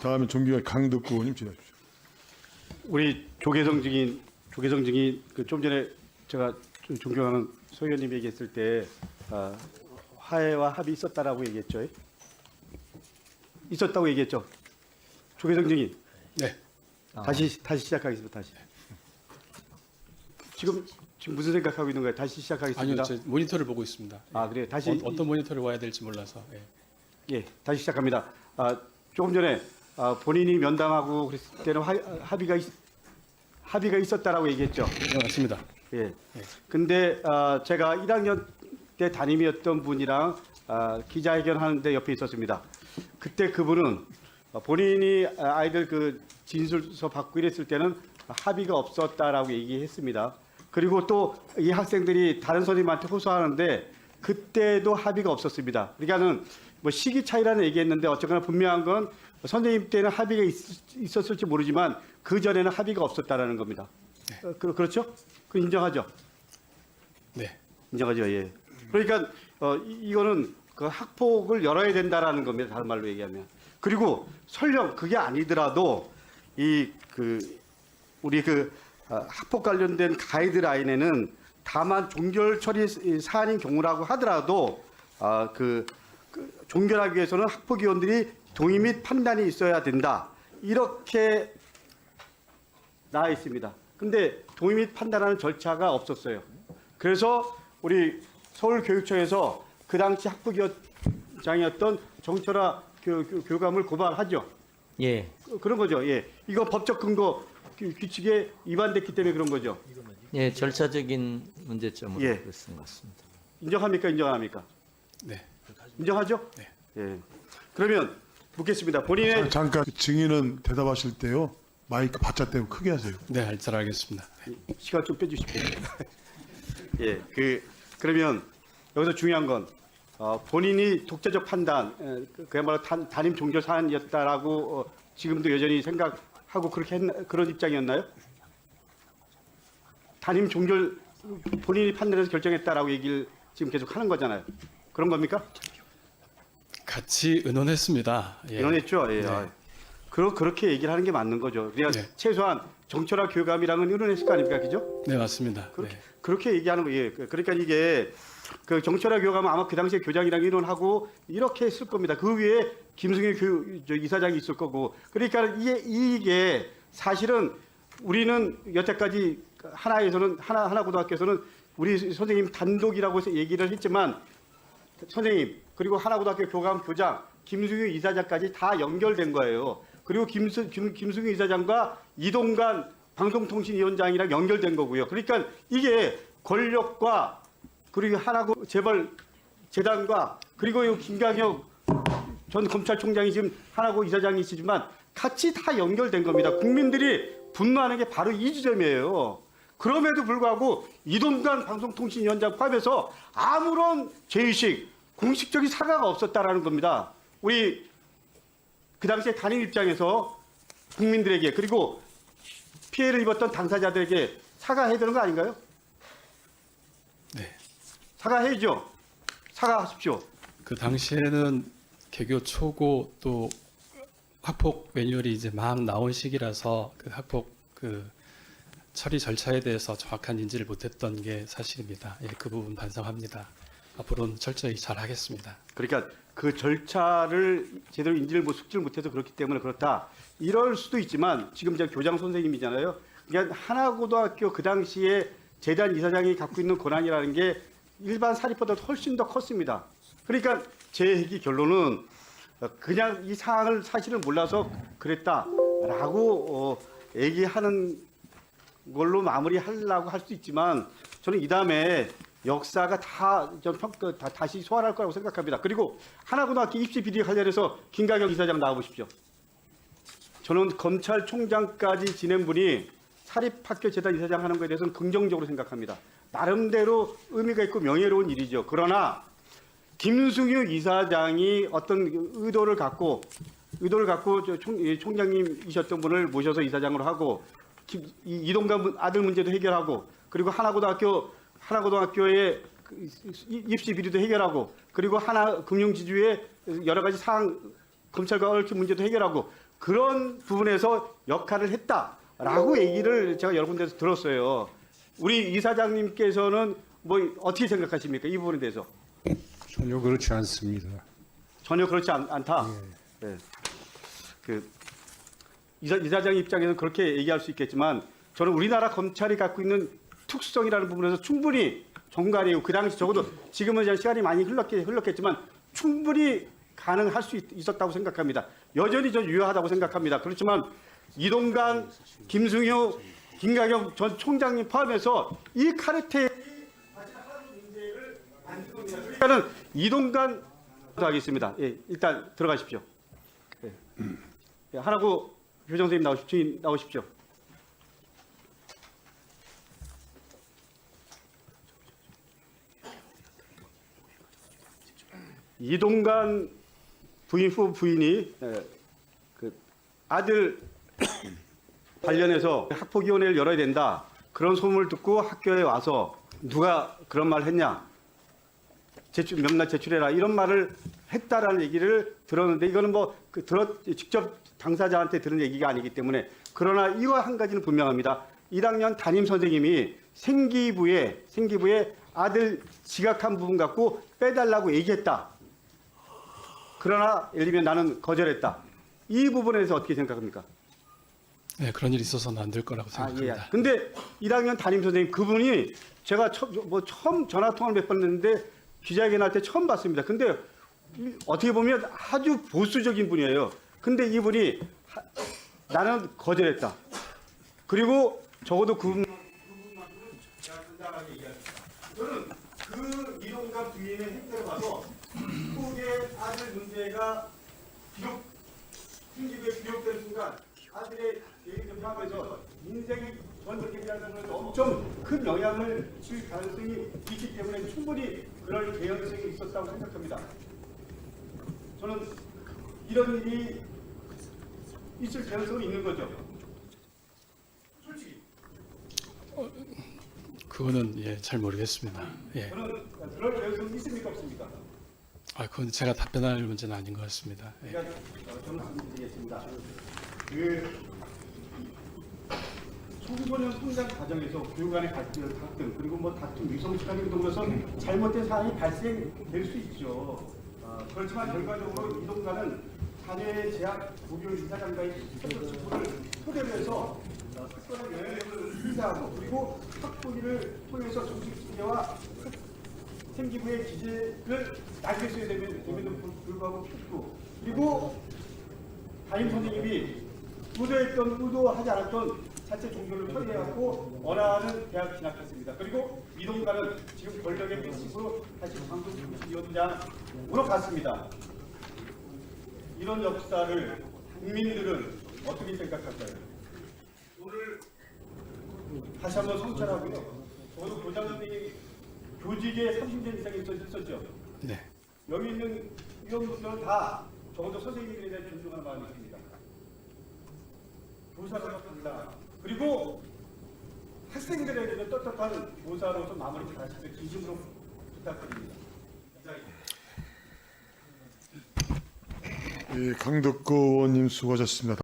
다음에 존경할 강덕구 의원님 질의하십시오. 우리 조계성 증인 좀 전에 제가 존경하는 소 의원님이 얘기했을 때 화해와 합의 있었다라고 얘기했죠. 있었다고 얘기했죠. 조계성 증인. 네. 다시 시작하겠습니다. 다시. 지금 무슨 생각하고 있는 거예요? 다시 시작하겠습니다. 아니요, 제 모니터를 보고 있습니다. 아, 그래요. 다시 어떤 모니터를 와야 될지 몰라서. 예. 예, 다시 시작합니다. 조금 전에 본인이 면담하고 그랬을 때는 합의가 있었다라고 얘기했죠. 네, 맞습니다. 예. 근데 제가 1학년 때 담임이었던 분이랑 기자회견 하는데 옆에 있었습니다. 그때 그분은 본인이 아이들 그 진술서 받고 이랬을 때는 합의가 없었다라고 얘기했습니다. 그리고 또 이 학생들이 다른 선생님한테 호소하는데 그때도 합의가 없었습니다. 그러니까는 뭐 시기 차이라는 얘기했는데 어쨌거나 분명한 건 선생님 때는 합의가 있었을지 모르지만 그 전에는 합의가 없었다라는 겁니다. 네. 그렇죠? 그 인정하죠? 네. 인정하죠. 예. 그러니까 이거는 그 학폭을 열어야 된다라는 겁니다. 다른 말로 얘기하면. 그리고 설령 그게 아니더라도 우리 학폭 관련된 가이드라인에는 다만 종결 처리 사안인 경우라고 하더라도 종결하기 위해서는 학폭위원들이 동의 및 판단이 있어야 된다. 이렇게 나와 있습니다. 근데 동의 및 판단하는 절차가 없었어요. 그래서 우리 서울교육청에서 그 당시 학부위원장이었던 정철아 교감을 고발하죠. 예. 그런 거죠. 예. 이거 법적 근거 규칙에 위반됐기 때문에 그런 거죠. 예, 절차적인 문제점으로 예. 그랬던 것 같습니다. 인정합니까? 인정 안 합니까? 네. 인정하죠? 네. 예. 그러면 묻겠습니다. 본인의 잠깐 증인은 대답하실 때요. 마이크 바짝 대고 크게 하세요. 네, 잘 알겠습니다. 시간 좀 빼주십시오. 예, 그러면 여기서 중요한 건 본인이 독자적 판단, 그야말로 담임 종결 사안이었다라고 지금도 여전히 생각하고 그런 입장이었나요? 담임 종결 본인이 판단해서 결정했다라고 얘기를 지금 계속 하는 거잖아요. 그런 겁니까? 같이 의논했습니다. 예. 의논했죠. 예. 네. 그렇게 얘기를 하는 게 맞는 거죠. 그냥 네. 최소한 정철아 교감이랑은 의논했을 거 아닙니까, 그죠? 네, 맞습니다. 네. 그렇게 얘기하는 거예요. 그러니까 이게 그 정철아 교감은 아마 그 당시에 교장이랑 의논하고 이렇게 했을 겁니다. 그 위에 김승일 이사장이 있을 거고. 그러니까 이게 사실은 우리는 여태까지 하나고등학교에서는 우리 선생님 단독이라고 해서 얘기를 했지만 선생님 그리고 하나고등학교 교장 김승일 이사장까지 다 연결된 거예요. 그리고 김승일 이사장과 이동관 방송통신위원장이랑 연결된 거고요. 그러니까 이게 권력과 그리고 하나고 재벌 재단과 그리고 이 김강혁 전 검찰총장이 지금 하나고 이사장이시지만 같이 다 연결된 겁니다. 국민들이 분노하는 게 바로 이 지점이에요. 그럼에도 불구하고 이동관 방송통신위원장 포함해서 아무런 죄의식, 공식적인 사과가 없었다라는 겁니다. 우리 그 당시에 담임 입장에서 국민들에게 그리고 피해를 입었던 당사자들에게 사과해야 되는 거 아닌가요? 네. 사과해야죠. 사과하십시오. 그 당시에는 개교 초고 또 학폭 매뉴얼이 이제 막 나온 시기라서 그 학폭 처리 절차에 대해서 정확한 인지를 못했던 게 사실입니다. 예, 그 부분 반성합니다. 앞으로는 철저히 잘 하겠습니다. 그러니까 그 절차를 제대로 숙지를 못해서 그렇기 때문에 그렇다. 이럴 수도 있지만 지금 제가 교장 선생님이잖아요. 그러니까 하나고등학교 그 당시에 재단 이사장이 갖고 있는 권한이라는 게 일반 사립보다 훨씬 더 컸습니다. 그러니까 제 얘기 결론은 그냥 이 상황을 사실을 몰라서 그랬다라고 얘기하는 걸로 마무리하려고 할 수 있지만 저는 이 다음에 역사가 다시 소환할 거라고 생각합니다. 그리고 하나고등학교 입시 비리 관련해서 김강혁 이사장 나와보십시오. 저는 검찰총장까지 지낸 분이 사립학교 재단 이사장 하는 거에 대해서는 긍정적으로 생각합니다. 나름대로 의미가 있고 명예로운 일이죠. 그러나 김승유 이사장이 어떤 의도를 갖고 총장님이셨던 분을 모셔서 이사장으로 하고 이동관 아들 문제도 해결하고 그리고 하나고등학교의 입시 비리도 해결하고 그리고 하나금융지주의 여러 가지 사항 검찰과 얽힌 문제도 해결하고 그런 부분에서 역할을 했다라고 얘기를 제가 여러 군데서 들었어요. 우리 이사장님께서는 뭐 어떻게 생각하십니까? 이 부분에 대해서. 전혀 그렇지 않습니다. 전혀 그렇지 않다. 네. 그 이사장 입장에서는 그렇게 얘기할 수 있겠지만 저는 우리나라 검찰이 갖고 있는 특수성이라는 부분에서 충분히 정관이고 그 당시 적어도 지금은 이제 시간이 많이 흘렀겠지만 충분히 가능할 수 있었다고 생각합니다. 여전히 저 유효하다고 생각합니다. 그렇지만 이동관, 김승효, 김강영 전 총장님 포함해서 이 카르텔이 그러니까는 이동관 하겠습니다. 예, 일단 들어가십시오. 예. 예, 하라고 교장 선생님 나오십시오. 이동관 부인이 그 아들 관련해서 학폭위원회를 열어야 된다. 그런 소문을 듣고 학교에 와서 누가 그런 말을 했냐. 명단 제출해라. 이런 말을 했다라는 얘기를 들었는데 이거는 직접 당사자한테 들은 얘기가 아니기 때문에 그러나 이거 한 가지는 분명합니다. 1학년 담임 선생님이 생기부에 아들 지각한 부분 갖고 빼달라고 얘기했다. 그러나 예를 들면 나는 거절했다. 이 부분에 대해서 어떻게 생각합니까? 네, 그런 일이 있어서는 안 될 거라고 생각합니다. 예. 근데 1학년 담임 선생님 그분이 제가 처음 전화 통화를 몇 번 했는데 기자회견 할 때 처음 봤습니다. 근데 어떻게 보면 아주 보수적인 분이에요. 근데 이분이 나는 거절했다. 그리고 적어도 그분만큼 제가 당당하게 얘기합니다. 저는 그 이동관 부인의 행태를 봐서 한국의 아들 문제가 생기부에 기록되는 순간 아들의 개인을 포함해서 인생이 전적에 대한 부분에서 엄청 큰 영향을 줄 가능성이 있기 때문에 충분히 그럴 개연성이 있었다고 생각합니다. 저는 이런 일이 있을 개연성이 있는 거죠. 솔직히. 그거는 잘 모르겠습니다. 예. 저는 그럴 개연성이 있습니까 없습니까? 그건 제가 답변할 문제는 아닌 것 같습니다. 예. 저는 말씀드리겠습니다. 청소년 성장 과정에서 교육 간의 갈등 그리고 다툼, 위성시간의 등으로서 잘못된 사항이 발생될 수 있죠. 그렇지만 결과적으로 이동관은 자녀의 재학 고교 이사장과의 직무를 토대로 해서 사건의 영향력을 인사하고 그리고 학부기를 통해서 정식 징계와 생기부의 기재를 날릴 수 됨에도 불구하고 폈고 그리고 담임 선생님이 의도하지 않았던 자체 종교를 폐해하고 원하는 대학 진학했습니다. 그리고 이동관은 지금 권력의 핵심으로 다시 방송위원장으로 갔습니다. 이런 역사를 국민들은 어떻게 생각할까요? 오늘 다시 한번 성찰하고요. 저도 교장 선생님이 교직에 30년 이상이 있었죠. 네. 여기 있는 위원분들은 다 적어도 선생님에 대한 존중하는 마음이 있습니다. 교사가 합니다. 그리고 학생들에게도 떳떳한 교사로서 마무리 잘 하시길 진심으로 부탁드립니다. 예, 강덕구 의원님 수고하셨습니다.